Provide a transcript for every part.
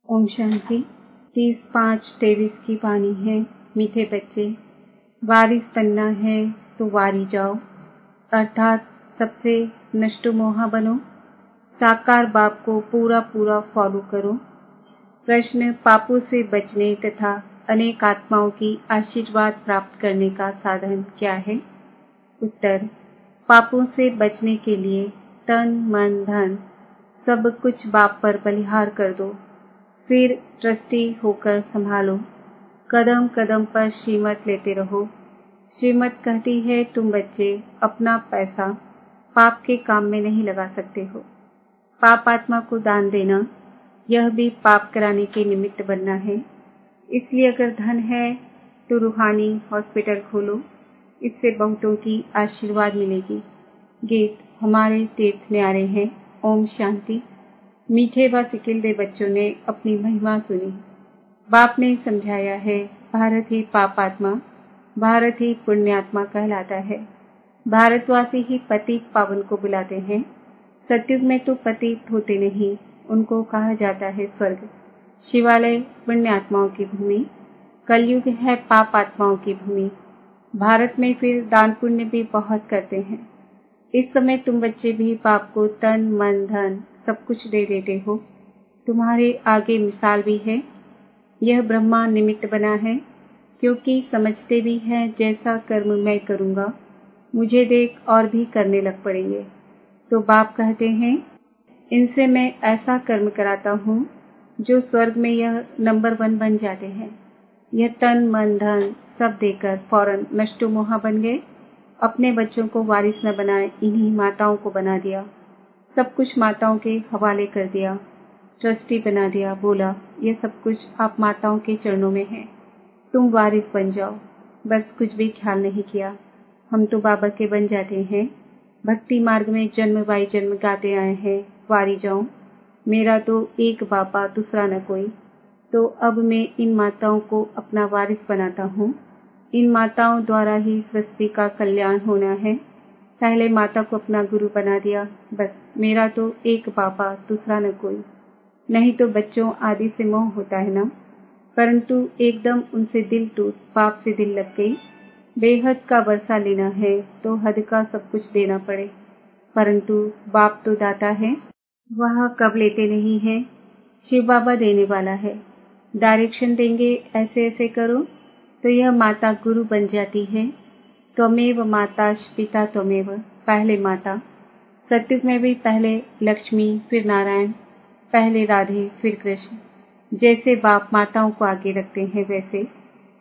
ओम शांति। 30/5/23 की वाणी है। मीठे बच्चे, वारिस बनना है तो वारी जाओ, अर्थात सबसे नष्ट मोहा बनो। साकार बाप को पूरा पूरा फॉलो करो। प्रश्न, पापों से बचने तथा अनेक आत्माओं की आशीर्वाद प्राप्त करने का साधन क्या है? उत्तर, पापों से बचने के लिए तन मन धन सब कुछ बाप पर बलिहार कर दो, फिर ट्रस्टी होकर संभालो। कदम कदम पर श्रीमत लेते रहो। श्रीमत कहती है तुम बच्चे अपना पैसा पाप के काम में नहीं लगा सकते हो। पाप आत्मा को दान देना, यह भी पाप कराने के निमित्त बनना है। इसलिए अगर धन है तो रूहानी हॉस्पिटल खोलो, इससे बहुतों की आशीर्वाद मिलेगी। गीत हमारे तीर्थ न्यारे हैं। ओम शांति। मीठे व सिकिलदे बच्चों ने अपनी महिमा सुनी। बाप ने समझाया है, भारत ही पापात्मा, भारत ही पुण्यात्मा कहलाता है। भारतवासी ही पतित पावन को बुलाते हैं। सतयुग में तो पतित होते नहीं, उनको कहा जाता है स्वर्ग। शिवालय पुण्यात्माओं की भूमि, कलयुग है पाप आत्माओं की भूमि। भारत में फिर दान पुण्य भी बहुत करते हैं। इस समय तुम बच्चे भी पाप को तन मन धन सब कुछ दे देते हो। तुम्हारे आगे मिसाल भी है। यह ब्रह्मा निमित्त बना है, क्योंकि समझते भी हैं जैसा कर्म मैं करूंगा मुझे देख और भी करने लग पड़ेंगे। तो बाप कहते हैं, इनसे मैं ऐसा कर्म कराता हूँ जो स्वर्ग में यह नंबर 1 बन जाते हैं। यह तन मन धन सब देकर फौरन नष्टो मोहा बन गए। अपने बच्चों को वारिस न बनाए, इन्हीं माताओं को बना दिया। सब कुछ माताओं के हवाले कर दिया, ट्रस्टी बना दिया। बोला, यह सब कुछ आप माताओं के चरणों में है, तुम वारिस बन जाओ। बस कुछ भी ख्याल नहीं किया। हम तो बाबा के बन जाते हैं। भक्ति मार्ग में जन्म बाई जन्म गाते आए हैं, वारी जाऊं, मेरा तो एक बाबा दूसरा न कोई। तो अब मैं इन माताओं को अपना वारिस बनाता हूँ। इन माताओं द्वारा ही सृष्टि का कल्याण होना है। पहले माता को अपना गुरु बना दिया। बस मेरा तो एक बाबा दूसरा न कोई। नहीं तो बच्चों आदि से मोह होता है ना, परंतु एकदम उनसे दिल टूट पाप से दिल लग गई। बेहद का वर्षा लेना है तो हद का सब कुछ देना पड़े, परंतु बाप तो दाता है, वह कब लेते नहीं है। शिव बाबा देने वाला है, डायरेक्शन देंगे ऐसे ऐसे करो तो यह माता गुरु बन जाती है। त्वमेव माताश्च पिता त्वमेव, पहले माता। सतयुग में भी पहले लक्ष्मी फिर नारायण, पहले राधे फिर कृष्ण। जैसे बाप माताओं को आगे रखते हैं वैसे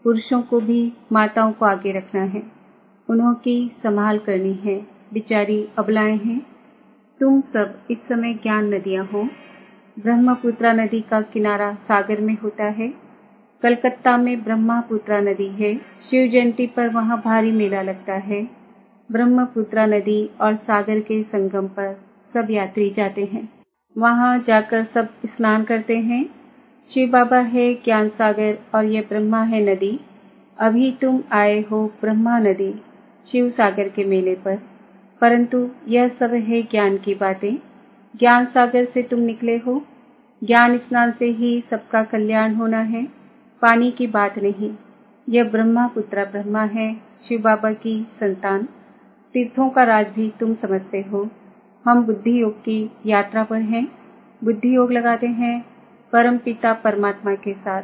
पुरुषों को भी माताओं को आगे रखना है, उन्हों की संभाल करनी है। बिचारी अबलाएं हैं। तुम सब इस समय ज्ञान नदियां हो। ब्रह्मपुत्रा नदी का किनारा सागर में होता है। कलकत्ता में ब्रह्मपुत्रा नदी है। शिव जयंती पर वहाँ भारी मेला लगता है। ब्रह्मपुत्रा नदी और सागर के संगम पर सब यात्री जाते हैं। वहाँ जाकर सब स्नान करते हैं। शिव बाबा है ज्ञान सागर और यह ब्रह्मा है नदी। अभी तुम आए हो ब्रह्मा नदी शिव सागर के मेले पर, परंतु यह सब है ज्ञान की बातें। ज्ञान सागर से तुम निकले हो। ज्ञान स्नान से ही सबका कल्याण होना है, पानी की बात नहीं। यह ब्रह्मपुत्रा ब्रह्मा है, शिव बाबा की संतान। तीर्थों का राज भी तुम समझते हो। हम बुद्धि योग की यात्रा पर हैं। बुद्धि योग लगाते हैं परम पिता परमात्मा के साथ।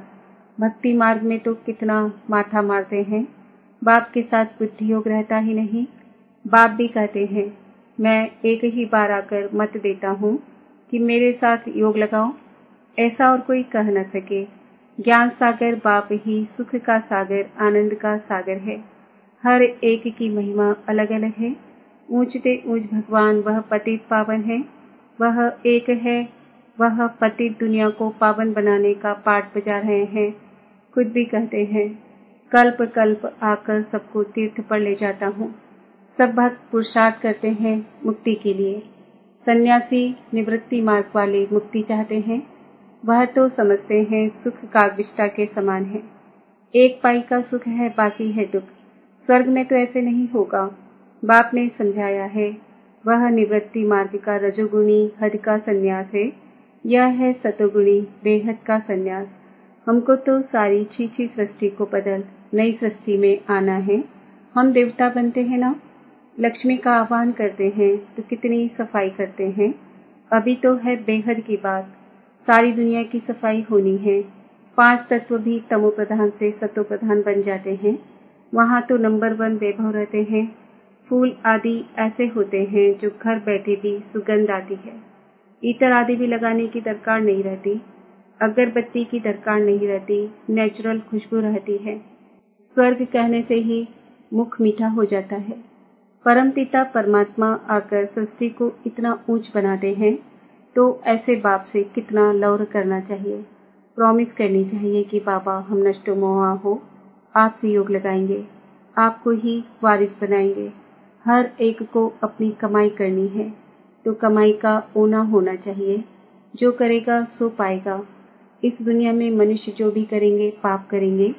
भक्ति मार्ग में तो कितना माथा मारते हैं, बाप के साथ बुद्धि योग रहता ही नहीं। बाप भी कहते हैं, मैं एक ही बार आकर मत देता हूँ कि मेरे साथ योग लगाओ, ऐसा और कोई कह न सके। ज्ञान सागर बाप ही सुख का सागर आनंद का सागर है। हर एक की महिमा अलग अलग है। ऊंचते ऊंच भगवान वह पतित पावन है, वह एक है। वह पतित दुनिया को पावन बनाने का पाठ बजा रहे हैं। खुद भी कहते हैं, कल्प कल्प आकर सबको तीर्थ पर ले जाता हूँ। सब भक्त पुरुषार्थ करते हैं मुक्ति के लिए। सन्यासी निवृत्ति मार्ग वाले मुक्ति चाहते हैं। वह तो समझते हैं सुख कागविष्टा के समान है। एक पाई का सुख है, बाकी है दुख। स्वर्ग में तो ऐसे नहीं होगा। बाप ने समझाया है, वह निवृत्ति मार्ग का रजोगुणी हद का संन्यास है। यह है सतोगुणी बेहद का संन्यास। हमको तो सारी छीछी सृष्टि को बदल नई सृष्टि में आना है। हम देवता बनते हैं ना, लक्ष्मी का आह्वान करते हैं तो कितनी सफाई करते हैं। अभी तो है बेहद की बात, सारी दुनिया की सफाई होनी है। 5 तत्व भी तमो प्रधान से सतो प्रधान बन जाते हैं। वहां तो नंबर 1 वैभव रहते हैं। फूल आदि ऐसे होते हैं जो घर बैठे भी सुगंध आती है। इत्र आदि भी लगाने की दरकार नहीं रहती, अगरबत्ती की दरकार नहीं रहती, नेचुरल खुशबू रहती है। स्वर्ग कहने से ही मुख मीठा हो जाता है। परमपिता परमात्मा आकर सृष्टि को इतना ऊंच बनाते हैं तो ऐसे बाप से कितना लौर करना चाहिए। प्रॉमिस करनी चाहिए कि बाबा हम नष्टो मोहा हो, आपसे योग लगाएंगे, आपको ही वारिस बनाएंगे। हर एक को अपनी कमाई करनी है तो कमाई का ओना होना चाहिए। जो करेगा सो पाएगा। इस दुनिया में मनुष्य जो भी करेंगे पाप करेंगे।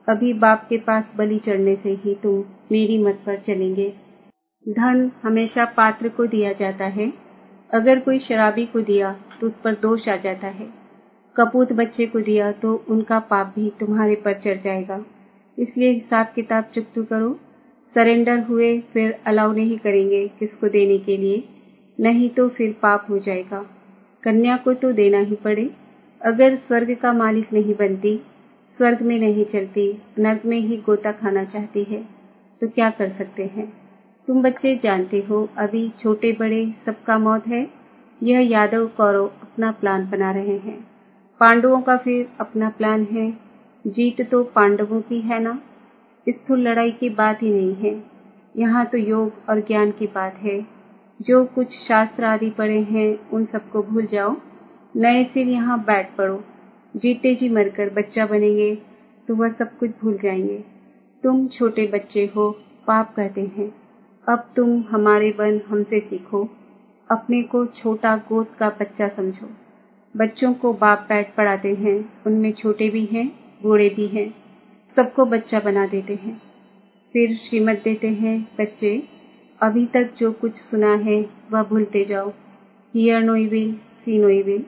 अभी बाप के पास बलि चढ़ने से ही तुम मेरी मत पर चलेंगे। धन हमेशा पात्र को दिया जाता है। अगर कोई शराबी को दिया तो उस पर दोष आ जाता है। कपूत बच्चे को दिया तो उनका पाप भी तुम्हारे पर चढ़ जाएगा। इसलिए हिसाब किताब चुकता करो। सरेंडर हुए फिर अलाउ नहीं करेंगे किसको देने के लिए, नहीं तो फिर पाप हो जाएगा। कन्या को तो देना ही पड़े। अगर स्वर्ग का मालिक नहीं बनती, स्वर्ग में नहीं चलती, नर्क में ही गोता खाना चाहती है तो क्या कर सकते हैं। तुम बच्चे जानते हो अभी छोटे बड़े सबका मौत है। यह यादव कौरव अपना प्लान बना रहे हैं। पांडवों का फिर अपना प्लान है। जीत तो पांडवों की है ना। स्थूल लड़ाई की बात ही नहीं है। यहाँ तो योग और ज्ञान की बात है। जो कुछ शास्त्र आदि पढ़े हैं उन सबको भूल जाओ, नए सिर यहाँ बैठ पड़ो। जीते जी मरकर बच्चा बनेंगे तो वह सब कुछ भूल जाएंगे। तुम छोटे बच्चे हो, पाप कहते हैं। अब तुम हमारे बन हमसे सीखो। अपने को छोटा गोद का बच्चा समझो। बच्चों को बाप बैठ पढ़ाते हैं, उनमें छोटे भी हैं बूढ़े भी हैं, सबको बच्चा बना देते हैं। फिर श्रीमत देते हैं, बच्चे अभी तक जो कुछ सुना है वह भूलते जाओ। Hear no evil, see no evil.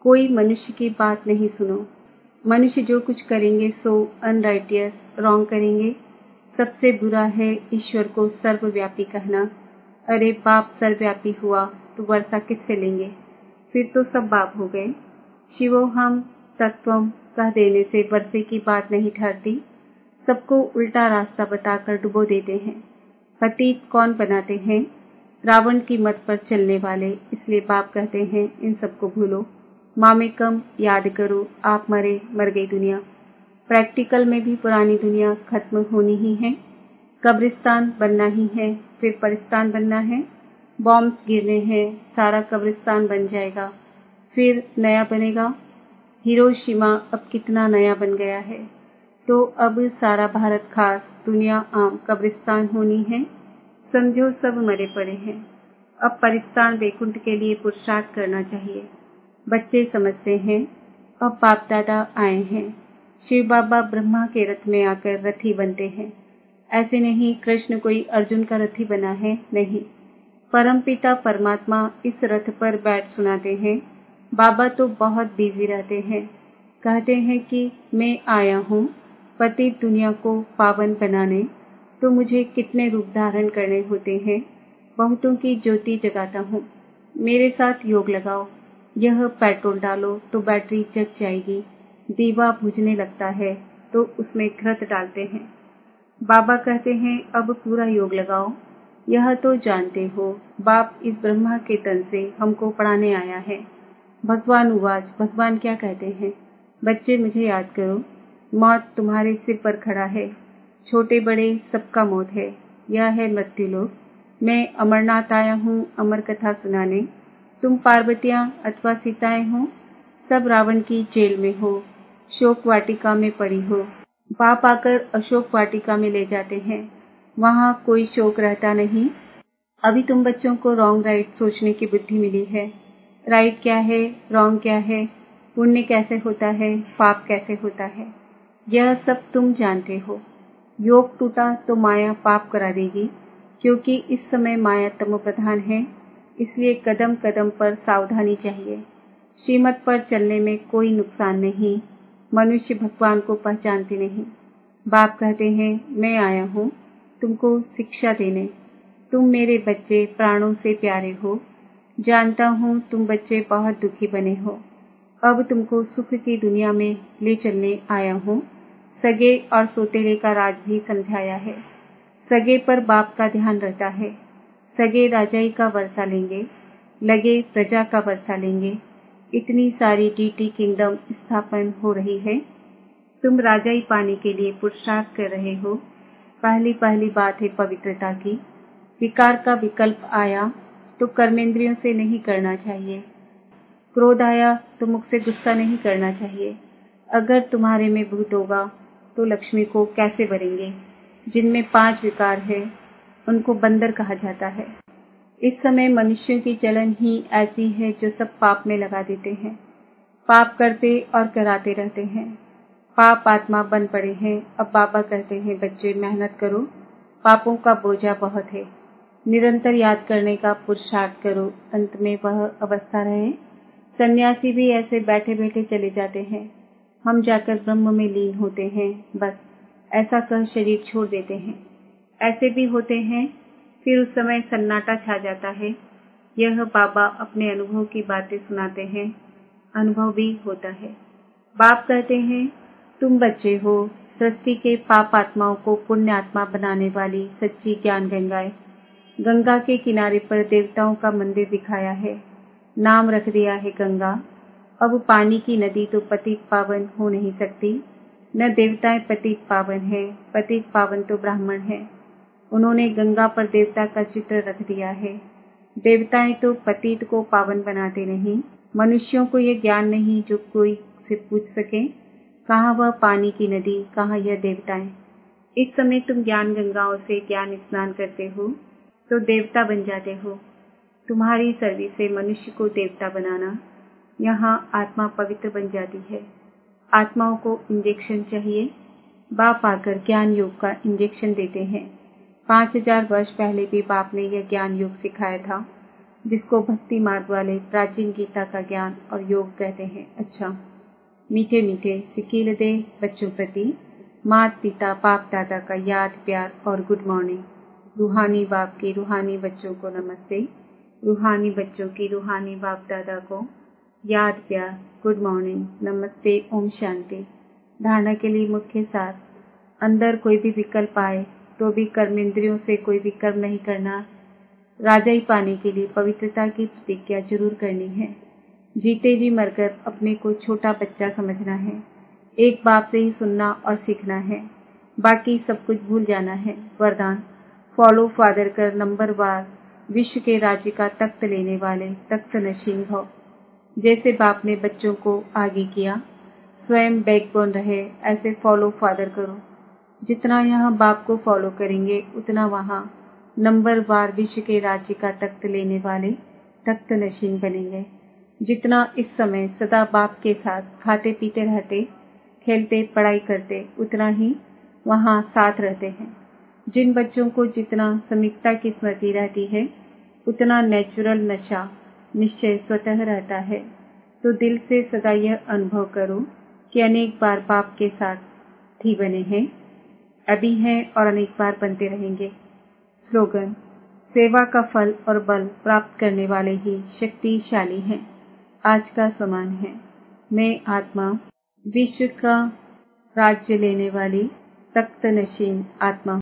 कोई मनुष्य की बात नहीं सुनो। मनुष्य जो कुछ करेंगे सो अनराइटियस, रॉन्ग करेंगे। सबसे बुरा है ईश्वर को सर्वव्यापी कहना। अरे बाप सर्वव्यापी हुआ तो वर्षा किससे लेंगे, फिर तो सब बाप हो गए। शिवोहम तत्वम कह देने से वर्षे की बात नहीं ठहरती। सबको उल्टा रास्ता बताकर डुबो देते हैं। पतित कौन बनाते हैं? रावण की मत पर चलने वाले। इसलिए बाप कहते हैं इन सबको भूलो, मामेकम याद करो। आप मरे, मर गई दुनिया। प्रैक्टिकल में भी पुरानी दुनिया खत्म होनी ही है। कब्रिस्तान बनना ही है, फिर परिस्तान बनना है। बॉम्ब्स गिरने हैं, सारा कब्रिस्तान बन जाएगा, फिर नया बनेगा। हिरोशिमा अब कितना नया बन गया है। तो अब सारा भारत खास दुनिया आम कब्रिस्तान होनी है। समझो सब मरे पड़े हैं। अब परिस्तान वैकुंठ के लिए पुरुषार्थ करना चाहिए। बच्चे समझते हैं। अब बाप दादा आए हैं। शिव बाबा ब्रह्मा के रथ में आकर रथी बनते हैं। ऐसे नहीं कृष्ण कोई अर्जुन का रथी बना है, नहीं। परमपिता परमात्मा इस रथ पर बैठ सुनाते हैं। बाबा तो बहुत बिजी रहते हैं। कहते हैं कि मैं आया हूँ पतित दुनिया को पावन बनाने, तो मुझे कितने रूप धारण करने होते हैं। बहुतों की ज्योति जगाता हूँ। मेरे साथ योग लगाओ। यह पेट्रोल डालो तो बैटरी जग जाएगी। दीवा बुझने लगता है तो उसमें घृत डालते हैं। बाबा कहते हैं अब पूरा योग लगाओ। यह तो जानते हो बाप इस ब्रह्मा के तन से हमको पढ़ाने आया है। भगवान उवाच, भगवान क्या कहते हैं? बच्चे मुझे याद करो, मौत तुम्हारे सिर पर खड़ा है। छोटे बड़े सबका मौत है। यह है मृत्युलोक। मैं अमरनाथ आया हूँ अमर कथा सुनाने। तुम पार्वतियां अथवा सीताएं हो, सब रावण की जेल में हो, शोक वाटिका में पड़ी हो। बाप आकर अशोक वाटिका में ले जाते हैं। वहां कोई शोक रहता नहीं। अभी तुम बच्चों को रॉन्ग राइट सोचने की बुद्धि मिली है। राइट क्या है, रॉन्ग क्या है, पुण्य कैसे होता है, पाप कैसे होता है, यह सब तुम जानते हो। योग टूटा तो माया पाप करा देगी, क्योंकि इस समय माया तमो प्रधान है। इसलिए कदम कदम पर सावधानी चाहिए। श्रीमत पर चलने में कोई नुकसान नहीं। मनुष्य भगवान को पहचानते नहीं। बाप कहते हैं, मैं आया हूँ तुमको शिक्षा देने। तुम मेरे बच्चे प्राणों से प्यारे हो। जानता हूँ तुम बच्चे बहुत दुखी बने हो। अब तुमको सुख की दुनिया में ले चलने आया हूँ। सगे और सोतेले का राज भी समझाया है। सगे पर बाप का ध्यान रहता है। सगे राजाई का वर्षा लेंगे, लगे प्रजा का वर्षा लेंगे। इतनी सारी डीटी किंगडम स्थापन हो रही है। तुम राजाई पाने के लिए पुरुषार्थ कर रहे हो। पहली बात है पवित्रता की। विकार का विकल्प आया तो कर्मेंद्रियों से नहीं करना चाहिए। क्रोध आया तो मुख से गुस्सा नहीं करना चाहिए। अगर तुम्हारे में भूत होगा तो लक्ष्मी को कैसे भरेंगे? जिनमें 5 विकार है उनको बंदर कहा जाता है। इस समय मनुष्यों की चलन ही ऐसी है जो सब पाप में लगा देते हैं। पाप करते और कराते रहते हैं। पाप आत्मा बन पड़े हैं। अब बाबा कहते हैं, बच्चे मेहनत करो, पापों का बोझा बहुत है। निरंतर याद करने का पुरुषार्थ करो, अंत में वह अवस्था रहे। सन्यासी भी ऐसे बैठे बैठे चले जाते हैं। हम जाकर ब्रह्म में लीन होते हैं, बस ऐसा कह शरीर छोड़ देते हैं। ऐसे भी होते हैं। फिर उस समय सन्नाटा छा जाता है। यह बाबा अपने अनुभव की बातें सुनाते हैं। अनुभव भी होता है। बाप कहते हैं, तुम बच्चे हो, सृष्टि के पाप आत्माओं को पुण्य आत्मा बनाने वाली सच्ची ज्ञान गंगाएं। गंगा के किनारे पर देवताओं का मंदिर दिखाया है। नाम रख दिया है गंगा। अब पानी की नदी तो पतित पावन हो नहीं सकती। न देवताएं पतित पावन है। पतित पावन तो ब्राह्मण है। उन्होंने गंगा पर देवता का चित्र रख दिया है। देवताएं तो पतित को पावन बनाते नहीं। मनुष्यों को यह ज्ञान नहीं जो कोई से पूछ सके, कहाँ वह पानी की नदी, कहाँ यह देवताएं। इस समय तुम ज्ञान गंगाओं से ज्ञान स्नान करते हो तो देवता बन जाते हो। तुम्हारी सर्विस से मनुष्य को देवता बनाना। यहाँ आत्मा पवित्र बन जाती है। आत्माओं को इंजेक्शन चाहिए। बाप आकर ज्ञान योग का इंजेक्शन देते हैं। 5000 वर्ष पहले भी बाप ने यह ज्ञान योग सिखाया था, जिसको भक्ति मार्ग वाले प्राचीन गीता का ज्ञान और योग कहते हैं। अच्छा, मीठे मीठे सिकील दे बच्चों प्रति माता पिता बाप दादा का याद प्यार और गुड मॉर्निंग। रूहानी बाप की रूहानी बच्चों को नमस्ते। रूहानी बच्चों की रूहानी बाप दादा को याद प्यार, गुड मॉर्निंग, नमस्ते, ओम शांति। धारणा के लिए मुख्य सार। अंदर कोई भी विकल्प आए तो भी कर्मेंद्रियों से कोई भी कर्म नहीं करना। राजाई पाने के लिए पवित्रता की प्रतिज्ञा जरूर करनी है। जीते जी मरकर अपने को छोटा बच्चा समझना है। एक बाप से ही सुनना और सीखना है, बाकी सब कुछ भूल जाना है। वरदान, फॉलो फादर कर नंबरवार विश्व के राज्य का तख्त लेने वाले तख्त नशीन भव। जैसे बाप ने बच्चों को आगे किया, स्वयं बैकबोन रहे, ऐसे फॉलो फादर करो। जितना यहाँ बाप को फॉलो करेंगे उतना वहाँ नंबरवार विश्व के राज्य का तख्त लेने वाले तख्त नशीन बनेंगे। जितना इस समय सदा बाप के साथ खाते पीते रहते, खेलते पढ़ाई करते, उतना ही वहाँ साथ रहते हैं। जिन बच्चों को जितना समीपता की स्मृति रहती है, उतना नेचुरल नशा निश्चय स्वतः रहता है। तो दिल से सदा यह अनुभव करो कि अनेक बार बाप के साथ ही बने हैं, अभी हैं और अनेक बार बनते रहेंगे। स्लोगन, सेवा का फल और बल प्राप्त करने वाले ही शक्तिशाली हैं। आज का समान है। मैं आत्मा, विश्व का राज्य लेने वाली तख्त नशीन आत्मा